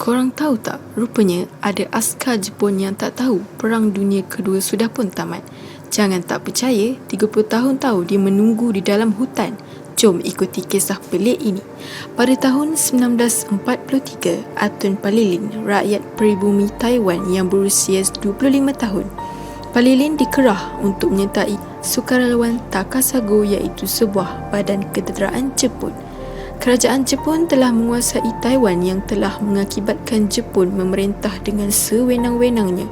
Korang tahu tak, rupanya ada askar Jepun yang tak tahu Perang Dunia Kedua sudah pun tamat. Jangan tak percaya, 30 tahun tahu dia menunggu di dalam hutan. Jom ikuti kisah pelik ini. Pada tahun 1943, Atun Palilin, rakyat peribumi Taiwan yang berusia 25 tahun. Palilin dikerah untuk menyertai sukarelawan Takasago, iaitu sebuah badan ketederaan Jepun. Kerajaan Jepun telah menguasai Taiwan yang telah mengakibatkan Jepun memerintah dengan sewenang-wenangnya.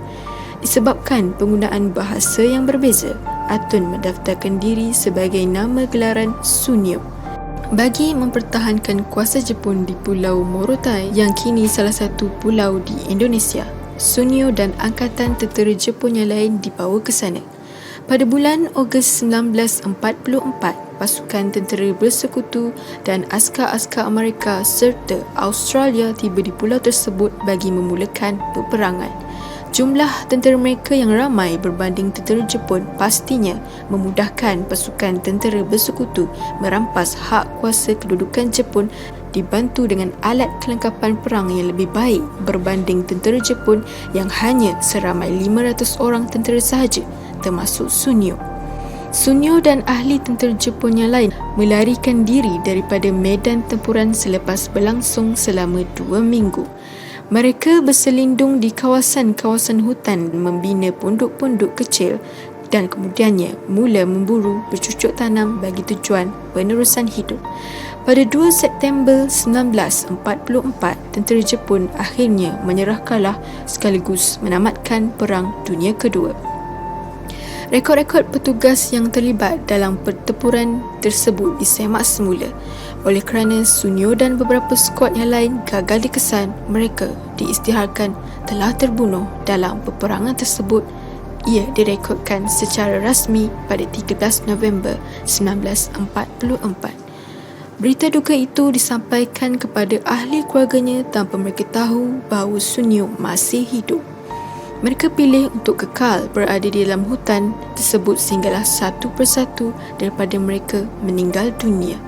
Disebabkan penggunaan bahasa yang berbeza, Atun mendaftarkan diri sebagai nama gelaran Sunyo bagi mempertahankan kuasa Jepun di Pulau Morotai yang kini salah satu pulau di Indonesia. Sunyo dan angkatan tentera Jepun yang lain dibawa ke sana. Pada bulan Ogos 1944, pasukan tentera bersekutu dan askar-askar Amerika serta Australia tiba di pulau tersebut bagi memulakan peperangan. Jumlah tentera mereka yang ramai berbanding tentera Jepun pastinya memudahkan pasukan tentera bersekutu merampas hak kuasa kedudukan Jepun, dibantu dengan alat kelengkapan perang yang lebih baik berbanding tentera Jepun yang hanya seramai 500 orang tentera sahaja, termasuk Sunyo. Sunyo dan ahli tentera Jepun yang lain melarikan diri daripada medan tempuran selepas berlangsung selama 2 minggu. Mereka berselindung di kawasan-kawasan hutan, membina pondok-pondok kecil dan kemudiannya mula memburu bercucuk tanam bagi tujuan penerusan hidup. Pada 2 September 1944, tentera Jepun akhirnya menyerah kalah sekaligus menamatkan Perang Dunia Kedua. Rekod-rekod petugas yang terlibat dalam pertempuran tersebut disemak semula. Oleh kerana Sunyo dan beberapa skuad yang lain gagal dikesan, mereka diisytiharkan telah terbunuh dalam peperangan tersebut. Ia direkodkan secara rasmi pada 13 November 1944. Berita duka itu disampaikan kepada ahli keluarganya tanpa mereka tahu bahawa Sunyo masih hidup. Mereka pilih untuk kekal berada di dalam hutan tersebut sehinggalah satu persatu daripada mereka meninggal dunia.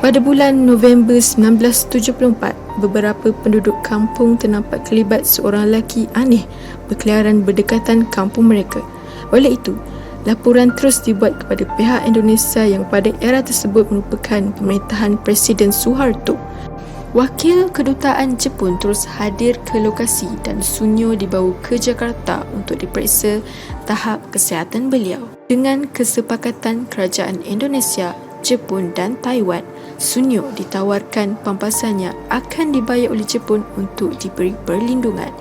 Pada bulan November 1974, beberapa penduduk kampung ternampak kelibat seorang lelaki aneh berkeliaran berdekatan kampung mereka. Oleh itu, laporan terus dibuat kepada pihak Indonesia yang pada era tersebut merupakan pemerintahan Presiden Suharto. Wakil kedutaan Jepun terus hadir ke lokasi dan Sunyo dibawa ke Jakarta untuk diperiksa tahap kesihatan beliau. Dengan kesepakatan kerajaan Indonesia, Jepun dan Taiwan, Sunyo ditawarkan pampasannya akan dibayar oleh Jepun untuk diberi perlindungan.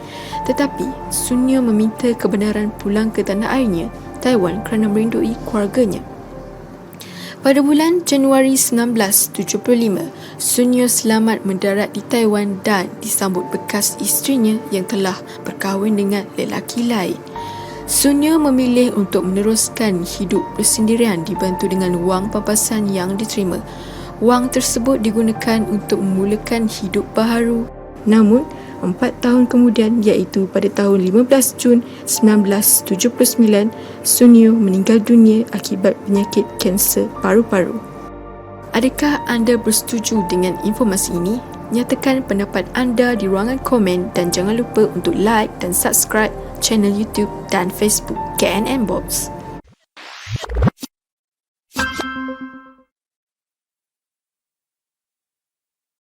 Tetapi Sunyo meminta kebenaran pulang ke tanah airnya, Taiwan, kerana merindui keluarganya. Pada bulan Januari 1975, Sunyo selamat mendarat di Taiwan dan disambut bekas isterinya yang telah berkahwin dengan lelaki lain. Sunyo memilih untuk meneruskan hidup bersendirian dibantu dengan wang pampasan yang diterima. Wang tersebut digunakan untuk memulakan hidup baharu. Namun, 4 tahun kemudian, iaitu pada tahun 15 Jun 1979, Sunyo meninggal dunia akibat penyakit kanser paru-paru. Adakah anda bersetuju dengan informasi ini? Nyatakan pendapat anda di ruangan komen dan jangan lupa untuk like dan subscribe channel YouTube dan Facebook KNM Box.